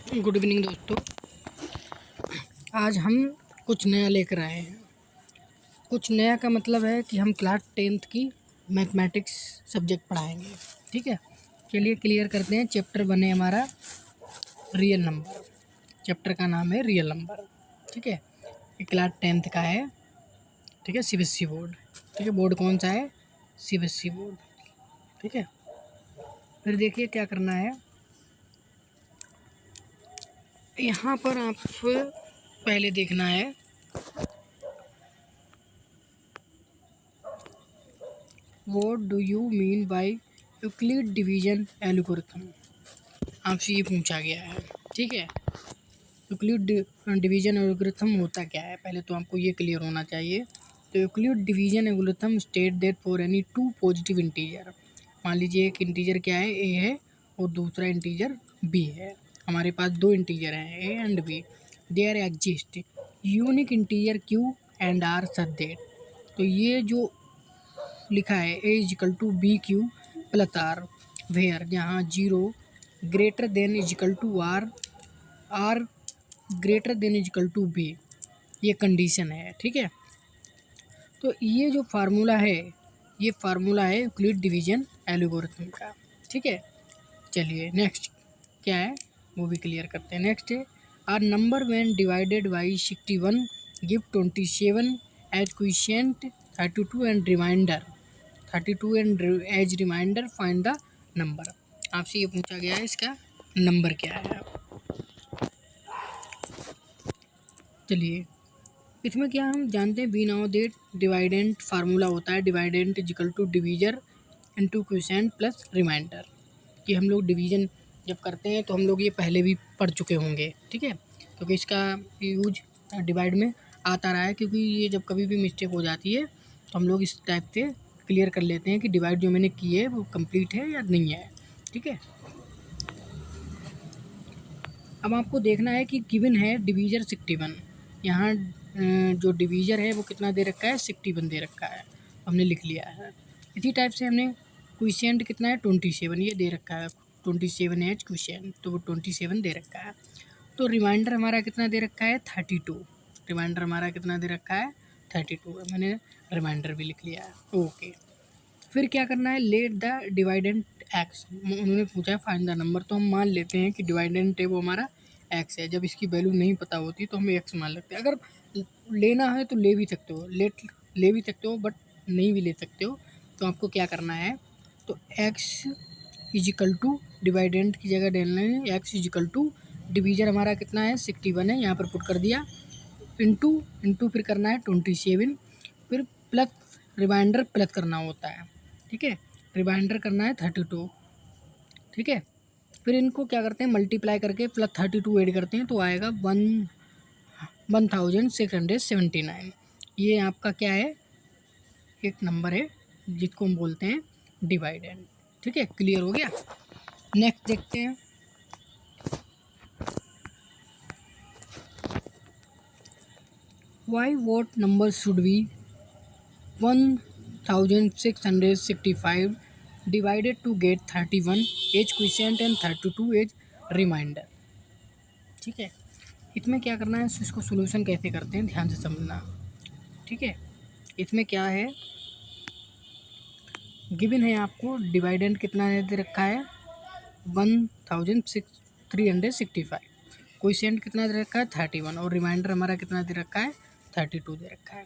Good evening दोस्तों। आज हम कुछ नया लेकर आए हैं। कुछ नया का मतलब है कि हम क्लास 10th की मैथमेटिक्स सब्जेक्ट पढ़ाएंगे। ठीक है, चलिए क्लियर करते हैं। चैप्टर बने हमारा रियल नंबर। चैप्टर का नाम है रियल नंबर। ठीक है, ये क्लास 10th का है। ठीक है, सीबीएसई बोर्ड। ठीक है, बोर्ड कौन सा है? CBSE board. ठीक है, फिर देखिए क्या करना है। यहाँ पर आप पहले देखना है what do you mean by Euclid division algorithm. आपसे ये पूछा गया है। ठीक है, यूक्लिड डिवीजन एल्गोरिथम होता क्या है, पहले तो आपको ये क्लियर होना चाहिए। तो Euclid division algorithm state that for any two positive integer, मान लीजिए एक इंटीजर क्या है, ए है, और दूसरा इंटीजर बी है। हमारे पास दो इंटीजर हैं, A and B. There exist unique integer Q and R such that. तो ये जो लिखा है A is equal to B Q plus R, where जहाँ zero greater than is equal to R, R greater than is equal to B, ये condition है। ठीक है, तो ये जो फार्मूला है, ये फार्मूला है यूक्लिड डिवीजन एल्गोरिथम का। ठीक है, चलिए नेक्स्ट क्या है वो भी क्लियर करते हैं। नेक्स्ट है are number when divided by 61 give 27 as question 32 and remainder 32 and as remainder find the number. आपसे ये पूछा गया है इसका नंबर क्या है। चलिए इसमें क्या हम जानते हैं, we know that dividend formula होता है dividend is equal to divisor into quotient plus remainder. कि हम लोग डिवीजन जब करते हैं तो हम लोग ये पहले भी पढ़ चुके होंगे। ठीक है, क्योंकि इसका यूज डिवाइड में आता रहा है, क्योंकि ये जब कभी भी मिस्टेक हो जाती है तो हम लोग इस टाइप से क्लियर कर लेते हैं कि डिवाइड जो मैंने की है वो कंप्लीट है या नहीं है। ठीक है, अब आपको देखना है कि गिवन है डिवीजर 61। यहाँ जो डिवीजर है वो कितना दे रखा है, 61 दे रखा है, हमने लिख लिया है। इसी टाइप से हमने क्वोशिएंट कितना है, 27, ये दे रखा है 27 एच क्वोशिएंट, तो वो 27 दे रखा है। तो रिमाइंडर हमारा कितना दे रखा है, 32। रिमाइंडर हमारा कितना दे रखा है, 32। मैंने रिमाइंडर भी लिख लिया है। ओके, फिर क्या करना है, लेट द डिवाइडेंट एक्स। उन्होंने पूछा है फाइंड द नंबर, तो हम मान लेते हैं कि डिवाइडेंट है वो हमारा एक्स है। जब इसकी वैल्यू नहीं पता होती तो हम एक्स मान लेते हैं। अगर लेना है तो ले भी सकते हो, ले भी सकते हो, बट नहीं भी ले सकते हो। तो आपको क्या करना है, तो एक्स इजिकल टू डिवाइडेंट की जगह डालना है एक्स इजिकल टू डिवीजर हमारा कितना है, 61 है, यहाँ पर पुट कर दिया, इंटू फिर करना है 27, फिर प्लस रिमाइंडर प्लस करना होता है। ठीक है, रिमाइंडर करना है 32। ठीक है, फिर इनको क्या करते हैं, मल्टीप्लाई करके प्लस 32 ऐड करते हैं तो आएगा 1679। ये आपका क्या है, एक नंबर है जिसको हम बोलते हैं डिवाइडेंड। ठीक है, क्लियर हो गया। नेक्स्ट देखते हैं। By what number should be 1665 divided to get 31 as quotient and 32 as remainder. ठीक है, इसमें क्या करना है, इसको सोल्यूशन कैसे करते हैं ध्यान से समझना। ठीक है, इसमें क्या है, गिवन है आपको डिवाइडेंट कितना दे रखा है, 1365, क्वोशिएंट कितना दे रखा है 31, और रिमाइंडर हमारा कितना दे रखा है 32 दे रखा है।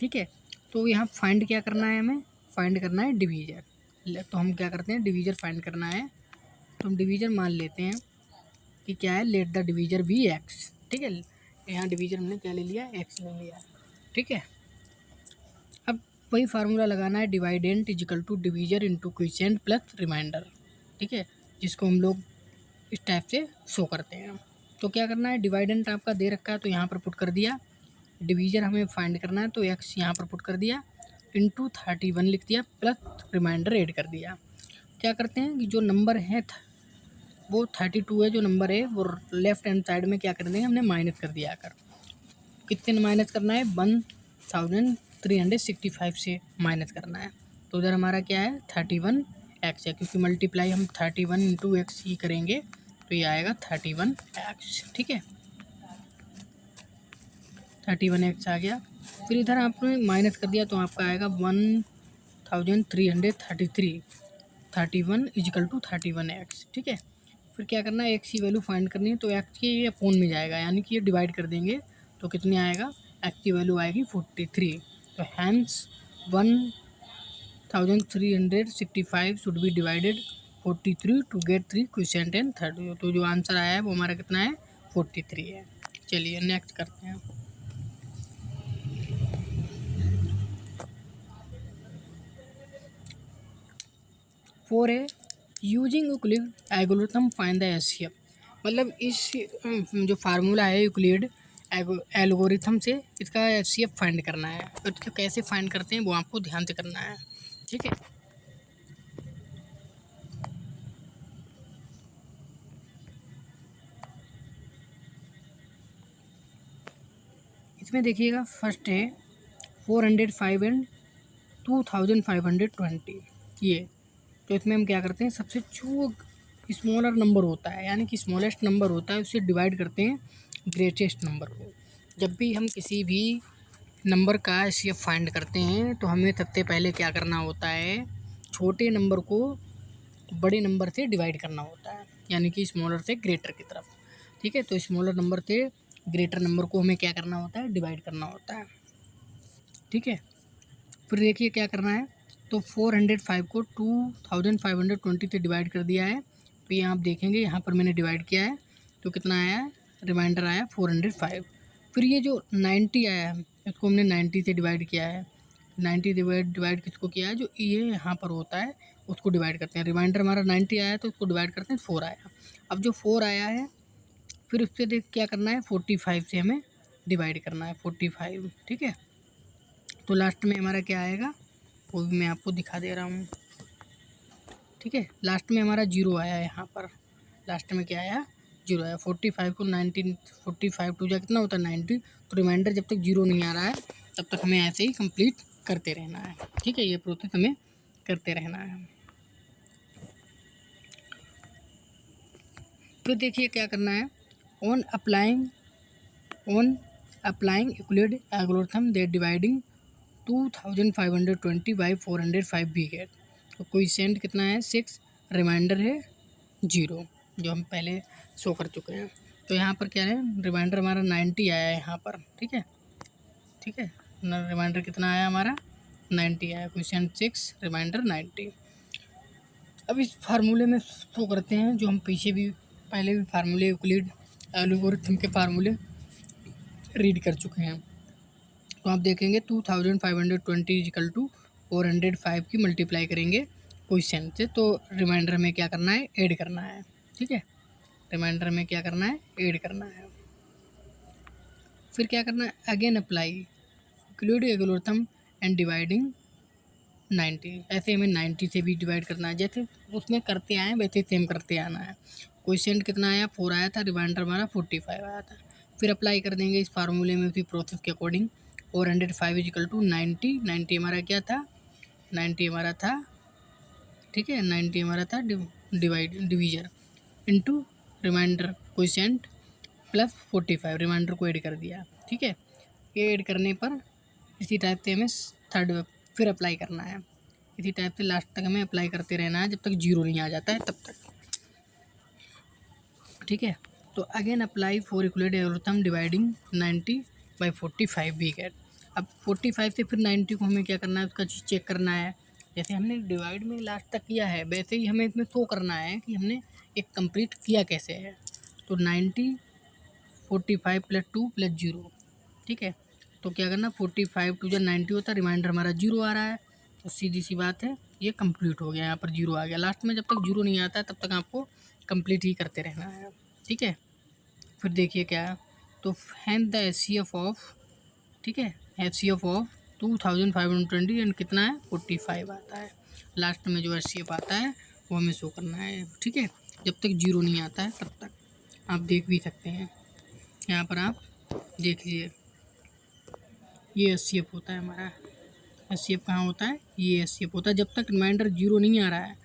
ठीक है, तो यहाँ फाइंड क्या करना है, हमें फाइंड करना है डिवीजर। तो हम क्या करते हैं, डिवीजर फाइंड करना है, तो हम डिवीजर मान लेते हैं कि क्या है, let the divisor be X. ठीक है, यहाँ डिवीजर हमने क्या ले लिया, एक्स ले लिया। ठीक है, अब वही फार्मूला लगाना है, dividend is equal to divisor into quotient plus remainder. ठीक है, जिसको हम लोग इस टाइप से शो करते हैं। तो क्या करना है, डिवाइडेंट आपका दे रखा है तो यहाँ पर पुट कर दिया, डिवीजर हमें फाइंड करना है तो एक्स यहाँ पर पुट कर दिया, इंटू 31 लिख दिया, प्लस रिमाइंडर ऐड कर दिया। क्या करते हैं कि जो नंबर है वो 32 है, जो नंबर है वो लेफ्ट हैंड साइड में क्या कर देंगे, हमने माइनस कर दिया आकर। कितने माइनस करना है, 1365 से माइनस करना है। तो उधर हमारा क्या है 31 एक्स है, क्योंकि मल्टीप्लाई हम 31 इंटू एक्स ही करेंगे तो ये आएगा 31x। ठीक है, 31x आ गया। फिर इधर आपने माइनस कर दिया तो आपका आएगा 1333, 31 इजिकल टू 31x। ठीक है, फिर क्या करना है, एक्स की वैल्यू फाइंड करनी है, तो एक्स के ये अपोन में जाएगा, यानी कि ये डिवाइड कर देंगे तो कितनी आएगा, एक्स की वैल्यू आएगी 43। तो hence 1365 should be divided 43 to get 3 question and third. तो जो आंसर आया है वो हमारा कितना है, 43 है। चलिए नेक्स्ट करते हैं। फोर है using Euclid algorithm find the HCF. मतलब इस जो फार्मूला है यूक्लिड एल्गोरिथम से इसका एचसीएफ फाइंड करना है। तो इसको कैसे फाइंड करते हैं वो आपको ध्यान से करना है। ठीक है, इसमें देखिएगा फर्स्ट है 405 एंड 2520, ये। तो इसमें हम क्या करते हैं, सबसे जो स्मॉलर नंबर होता है, यानी कि स्मॉलेस्ट नंबर होता है, उससे डिवाइड करते हैं ग्रेटेस्ट नंबर को। जब भी हम किसी भी नंबर का एचसीएफ फाइंड करते हैं तो हमें सबसे पहले क्या करना होता है, छोटे नंबर को बड़े नंबर से डिवाइड करना होता है, यानी कि स्मॉलर से ग्रेटर की तरफ। ठीक है, तो स्मॉलर नंबर से ग्रेटर नंबर को हमें क्या करना होता है, डिवाइड करना होता है। ठीक है, फिर देखिए क्या करना है, तो 405 को 2520 से डिवाइड कर दिया है। तो ये आप देखेंगे यहाँ पर मैंने डिवाइड किया है तो कितना आया है, रिमाइंडर आया 405। फिर ये जो 90 आया है इसको हमने 90 से डिवाइड किया है। 90 डिवाइड किसको किया है, जो ये यहाँ पर होता है उसको डिवाइड करते हैं। रिमाइंडर हमारा 90 आया है तो उसको डिवाइड करते हैं 4 आया। अब जो 4 आया है फिर उससे देख क्या करना है, 45 से हमें डिवाइड करना है 45। ठीक है, तो लास्ट में हमारा क्या आएगा वो भी मैं आपको दिखा दे रहा हूँ। ठीक है, लास्ट में हमारा 0 आया है, यहाँ पर लास्ट में क्या आया, 0 आया। 45 को 19 45 टू जा कितना होता है 90। तो रिमाइंडर जब तक 0 नहीं आ रहा है तब तक हमें ऐसे ही कंप्लीट करते रहना है। ठीक है, ये प्रोसेस हमें करते रहना है। फिर देखिए क्या करना है, on applying Euclid algorithm they dividing 2520 by 405 भी गेट। तो क्वोशिएंट कितना है 6, रिमाइंडर है 0, जो हम पहले शो कर चुके हैं। तो यहाँ पर क्या है, रिमाइंडर हमारा 90 आया है यहाँ पर। ठीक है, ठीक है, रिमाइंडर कितना आया हमारा 90 आया, क्वोशिएंट 6, रिमाइंडर 90। अब इस फार्मूले में शो करते हैं जो हम पीछे भी पहले भी फार्मूले यूक्लिड एल्गोरिथम के फार्मूले रीड कर चुके हैं। तो आप देखेंगे 2520 इजिकल टू 405 की मल्टीप्लाई करेंगे क्वोशिएंट से, तो रिमाइंडर में क्या करना है, ऐड करना है। ठीक है, रिमाइंडर में क्या करना है, ऐड करना है। फिर क्या करना है, again apply Euclid algorithm and dividing 90। ऐसे हमें 90 से भी डिवाइड करना है, जैसे उसमें करते आए वैसे सेम करते आना है। क्वोशिएंट कितना आया 4 आया था, रिमाइंडर हमारा 45 आया था। फिर अप्लाई कर देंगे इस फार्मूले में उसी प्रोसेस के अकॉर्डिंग। 405 इजिकल टू 90, 90 हमारा क्या था, 90 हमारा था, ठीक है, 90 हमारा था divisor into remainder quotient plus 45, remainder को ऐड कर दिया। ठीक है, ये ऐड करने पर इसी टाइप से हमें थर्ड फिर अप्लाई करना है। इसी टाइप से लास्ट तक हमें अप्लाई करते रहना है जब तक 0 नहीं आ जाता है तब तक। ठीक है, तो again apply for Euclid algorithm dividing 90 by 45 भी गेट। अब 45 से फिर 90 को हमें क्या करना है, उसका चीज़ चेक करना है। जैसे हमने डिवाइड में लास्ट तक किया है वैसे ही हमें इसमें शो करना है कि हमने एक कंप्लीट किया कैसे है। तो 90 45 प्लस 2 प्लस 0। ठीक है, तो क्या करना, 45 टू जो 90 होता है, रिमाइंडर हमारा 0 आ रहा है, तो सीधी सी बात है ये कंप्लीट हो गया। यहाँ पर 0 आ गया, लास्ट में जब तक 0 नहीं आता है तब तक आपको कंप्लीट ही करते रहना है। ठीक है, फिर देखिए क्या है, तो हैंड द एचसीएफ ऑफ, ठीक है, एचसीएफ ऑफ 2520 एंड कितना है 45 आता है। लास्ट में जो एचसीएफ आता है वो हमें शो करना है। ठीक है, जब तक 0 नहीं आता है तब तक। आप देख भी सकते हैं, यहाँ पर आप देख लीजिए, ये एचसीएफ होता है हमारा। एचसीएफ कहाँ होता है, ये एचसीएफ होता है। जब तक रिमाइंडर 0 नहीं आ रहा है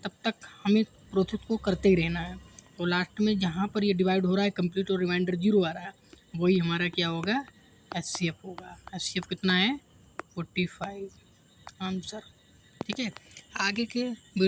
तब तक हमें प्रोसेस को करते ही रहना है। तो लास्ट में जहाँ पर ये डिवाइड हो रहा है कंप्लीट और रिमाइंडर 0 आ रहा है, वही हमारा क्या होगा, HCF होगा। HCF कितना है, 45 आंसर। ठीक है, आगे के वीडियो